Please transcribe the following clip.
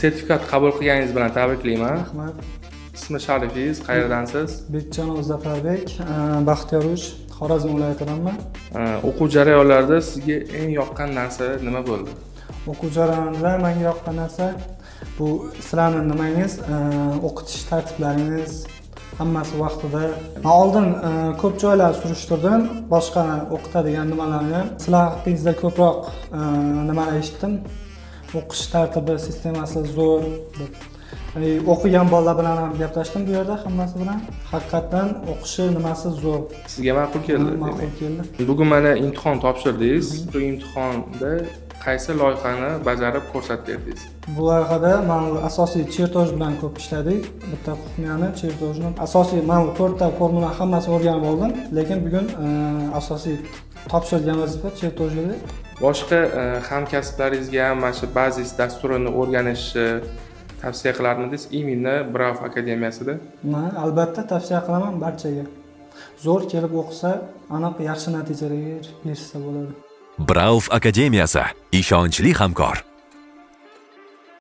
Sertifikat qabul qilganingiz bilan tabriklayman. Rahmat. Ismi sharifingiz, qayerdansiz? Bekjanov Zafarbek, Baxtiyorush, Xorazm viloyatidanman. O'quv jarayonlarida sizga eng yoqqan narsa nima bo'ldi? O'quv jarayonida menga yoqqan narsa bu sizlarning nimangiz, o'qitish tartiblaringiz hammasi vaqtida. Men oldin ko'p joylar surishtirdim, boshqa o'qitadigan nimalarni. Sizlar haqingizda ko'proq nimalar eshitdim. O'qish tartibi, sistemasi zo'r deb. O'qigan bolalar bilan ham gaplashdim bu yerda hammasi bilan. Haqiqatan o'qishi nimasi zo'r. Sizga ma'qul keldi. Ma'qul keldi. Bugun mana imtihon topshirdingiz. Bu imtihonda qaysi loyihani bajarib ko'rsatdingiz? Bu loyihada men asosiy chertoj bilan ko'p ishladik. Bitta kuxnyani, chertojni asosiy men 4 ta formula hammasini o'rganib oldim, lekin bugun asosiy topshirgan vazifa chertoj edi. Boshqa hamkasblaringizga ham mana shu Bazis dasturini o'rganishni tavsiya qilardingiz Imini Brav akademiyasida? Men albatta tavsiya qilaman barchaga. Zo'r kelib o'qisa, aniq yaxshi natijalarga erishsa bo'ladi. Brav akademiyasi ishonchli hamkor.